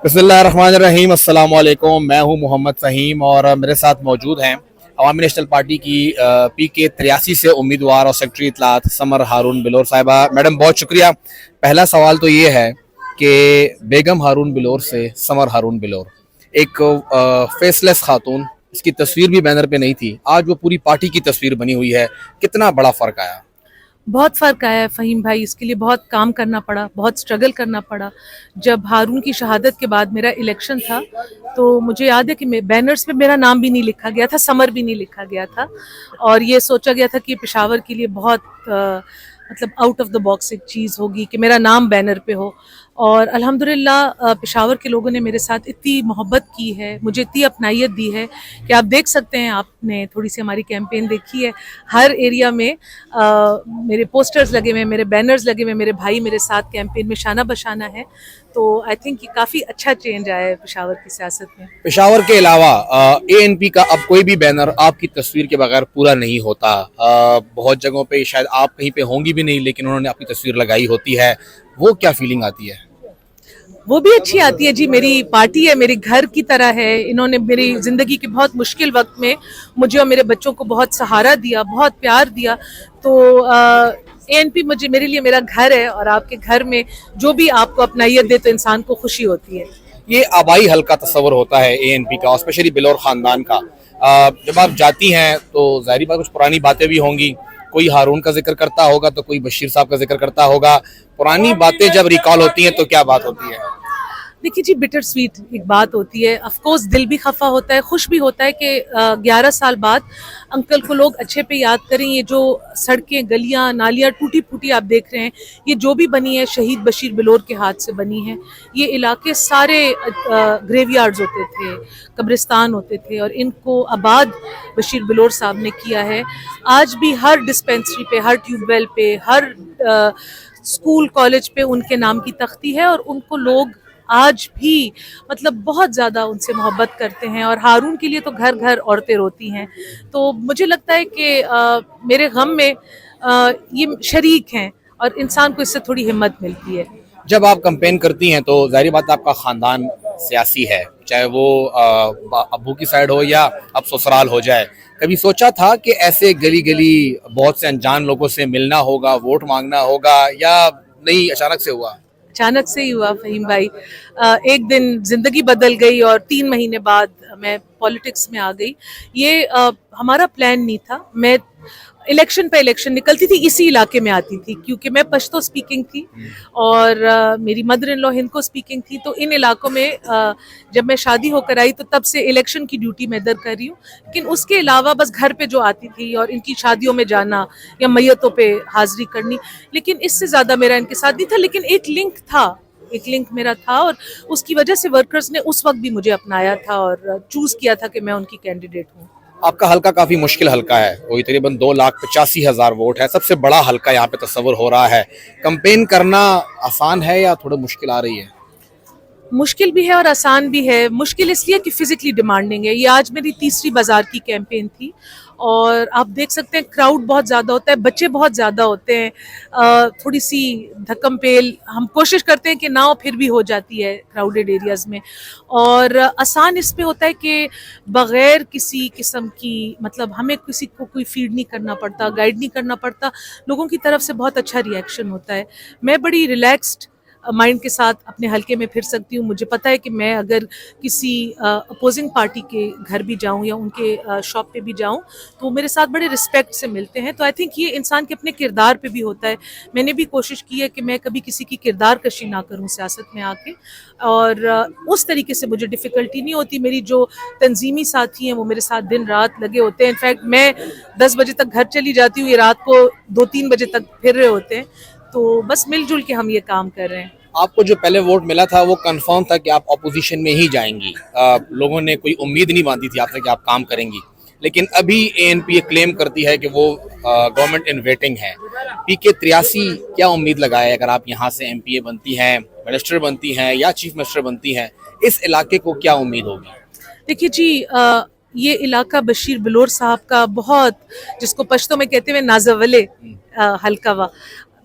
بسم اللہ الرحمن الرحیم، السلام علیکم۔ میں ہوں محمد فہیم اور میرے ساتھ موجود ہیں عوامی نیشنل پارٹی کی PK 83 سے امیدوار اور سیکرٹری اطلاعات سمر ہارون بلور صاحبہ۔ میڈم بہت شکریہ۔ پہلا سوال تو یہ ہے کہ بیگم ہارون بلور سے سمر ہارون بلور، ایک فیس لیس خاتون، اس کی تصویر بھی بینر پہ نہیں تھی، آج وہ پوری پارٹی کی تصویر بنی ہوئی ہے، کتنا بڑا فرق آیا؟ بہت فرق آیا ہے فہیم بھائی، اس کے لیے بہت کام کرنا پڑا، بہت سٹرگل کرنا پڑا۔ جب ہارون کی شہادت کے بعد میرا الیکشن تھا تو مجھے یاد ہے کہ بینرز پہ میرا نام بھی نہیں لکھا گیا تھا، سمر بھی نہیں لکھا گیا تھا، اور یہ سوچا گیا تھا کہ پشاور کے لیے بہت مطلب آؤٹ آف دا باکس ایک چیز ہوگی کہ میرا نام بینر پہ ہو، اور الحمدللہ پشاور کے لوگوں نے میرے ساتھ اتنی محبت کی ہے، مجھے اتنی اپنائیت دی ہے کہ آپ دیکھ سکتے ہیں، آپ نے تھوڑی سی ہماری کیمپین دیکھی ہے، ہر ایریا میں میرے پوسٹرز لگے ہوئے ہیں، میرے بینرز لگے ہوئے ہیں، میرے بھائی میرے ساتھ کیمپین میں شانہ بشانہ ہے، تو آئی تھنک یہ کافی اچھا چینج آیا ہے پشاور کی سیاست میں۔ پشاور کے علاوہ ANP کا اب کوئی بھی بینر آپ کی تصویر کے بغیر پورا نہیں ہوتا۔ بہت جگہوں پہ شاید آپ کہیں پہ ہوں گی بھی نہیں، لیکن انہوں نے آپ کی تصویر لگائی ہوتی ہے، وہ کیا فیلنگ آتی ہے؟ وہ بھی اچھی آتی ہے جی، میری پارٹی ہے، میرے گھر کی طرح ہے، انہوں نے میری زندگی کے بہت مشکل وقت میں مجھے اور میرے بچوں کو بہت سہارا دیا، بہت پیار دیا، تو ANP میرے لیے میرا گھر ہے، اور آپ کے گھر میں جو بھی آپ کو اپنائیت دے تو انسان کو خوشی ہوتی ہے۔ یہ آبائی حلقہ تصور ہوتا ہے ANP کا، اسپیشلی بلور خاندان کا۔ جب آپ جاتی ہیں تو ظاہری بات کچھ پرانی باتیں بھی ہوں گی، کوئی ہارون کا ذکر کرتا ہوگا تو کوئی بشیر صاحب کا ذکر کرتا ہوگا، پرانی باتیں جب ریکال ہوتی ہیں تو کیا بات ہوتی ہے؟ دیکھیے جی، بٹر سویٹ ایک بات ہوتی ہے، آف کورس دل بھی خفا ہوتا ہے، خوش بھی ہوتا ہے کہ 11 سال بعد انکل کو لوگ اچھے پہ یاد کریں۔ یہ جو سڑکیں، گلیاں، نالیاں ٹوٹی پھوٹی آپ دیکھ رہے ہیں، یہ جو بھی بنی ہے شہید بشیر بلور کے ہاتھ سے بنی ہے۔ یہ علاقے سارے گریو یارڈز ہوتے تھے، قبرستان ہوتے تھے، اور ان کو آباد بشیر بلور صاحب نے کیا ہے۔ آج بھی ہر ڈسپینسری پہ، ہر ٹیوب ویل پہ، ہر اسکول کالج پہ ان کے نام کی تختی ہے، اور ان کو لوگ آج بھی مطلب بہت زیادہ ان سے محبت کرتے ہیں، اور ہارون کے لیے تو گھر گھر عورتیں روتی ہیں۔ تو مجھے لگتا ہے کہ میرے غم میں یہ شریک ہیں، اور انسان کو اس سے تھوڑی ہمت ملتی ہے۔ جب آپ کمپین کرتی ہیں تو ظاہری بات آپ کا خاندان سیاسی ہے، چاہے وہ ابو کی سائڈ ہو یا اب سسرال ہو جائے، کبھی سوچا تھا کہ ایسے گلی گلی بہت سے انجان لوگوں سے ملنا ہوگا، ووٹ مانگنا ہوگا، یا نہیں اچانک سے ہوا؟ اچانک سے ہی ہوا فہیم بھائی، ایک دن زندگی بدل گئی اور 3 مہینے بعد میں پالیٹکس میں آ گئی۔ یہ ہمارا پلان نہیں تھا۔ میں الیکشن پہ الیکشن نکلتی تھی، اسی علاقے میں آتی تھی کیونکہ میں پشتو سپیکنگ تھی، اور میری مدر ان لا ہندکو سپیکنگ تھی، تو ان علاقوں میں جب میں شادی ہو کر آئی تو تب سے الیکشن کی ڈیوٹی میں ادھر کر رہی ہوں، لیکن اس کے علاوہ بس گھر پہ جو آتی تھی اور ان کی شادیوں میں جانا یا میتوں پہ حاضری کرنی، لیکن اس سے زیادہ میرا ان کے ساتھ نہیں تھا۔ لیکن ایک لنک میرا تھا، اور اس کی وجہ سے ورکرز نے اس وقت بھی مجھے اپنایا تھا اور چوز کیا تھا کہ میں ان کی کینڈیڈیٹ ہوں۔ آپ کا حلقہ کافی مشکل حلقہ ہے، وہی تقریباً 2,85,000 ووٹ ہے، سب سے بڑا حلقہ یہاں پہ تصور ہو رہا ہے۔ کمپین کرنا آسان ہے یا تھوڑا مشکل آ رہی ہے؟ مشکل بھی ہے اور آسان بھی ہے۔ مشکل اس لیے کہ فزیکلی ڈیمانڈنگ ہے۔ یہ آج میری تیسری بازار کی کیمپین تھی، اور آپ دیکھ سکتے ہیں کراؤڈ بہت زیادہ ہوتا ہے، بچے بہت زیادہ ہوتے ہیں، تھوڑی سی دھکم پیل ہم کوشش کرتے ہیں کہ نہ ہو، پھر بھی ہو جاتی ہے کراؤڈیڈ ایریاز میں۔ اور آسان اس پہ ہوتا ہے کہ بغیر کسی قسم کی مطلب ہمیں کسی کو کوئی فیڈ نہیں کرنا پڑتا، گائیڈ نہیں کرنا پڑتا، لوگوں کی طرف سے بہت اچھا ری ایکشن ہوتا ہے۔ میں بڑی ریلیکسڈ مائنڈ کے ساتھ اپنے حلقے میں پھر سکتی ہوں۔ مجھے پتہ ہے کہ میں اگر کسی اپوزنگ پارٹی کے گھر بھی جاؤں یا ان کے شاپ پہ بھی جاؤں تو وہ میرے ساتھ بڑے رسپیکٹ سے ملتے ہیں۔ تو آئی تھنک یہ انسان کے اپنے کردار پہ بھی ہوتا ہے۔ میں نے بھی کوشش کی ہے کہ میں کبھی کسی کی کردار کشی نہ کروں سیاست میں آ کے، اور اس طریقے سے مجھے ڈیفیکلٹی نہیں ہوتی۔ میری جو تنظیمی ساتھی ہیں وہ میرے ساتھ دن رات لگے ہوتے ہیں، انفیکٹ میں 10 بجے تک گھر چلی جاتی ہوں، یہ رات کو 2-3 بجے تک پھر رہے ہوتے ہیں۔ تو بس مل جل کے ہم یہ کام کر رہے ہیں۔ آپ کو جو پہلے ووٹ ملا تھا وہ کنفرم تھا کہ آپ اپوزیشن میں ہی جائیں گی، لوگوں نے کوئی امید نہیں باندھی تھی آپ سے کہ آپ کام کریں گی، لیکن ابھی ANP یہ کلیم کرتی ہے کہ وہ گورنمنٹ ان ویٹنگ ہے۔ PK 83 کیا امید لگائے اگر آپ یہاں سے MPA بنتی ہیں، منسٹر بنتی ہیں یا چیف منسٹر بنتی ہیں، اس علاقے کو کیا امید ہوگی؟ دیکھیے جی، یہ علاقہ بشیر بلور صاحب کا بہت، جس کو پشتو میں کہتے ہوئے نازولے حلقہ وا،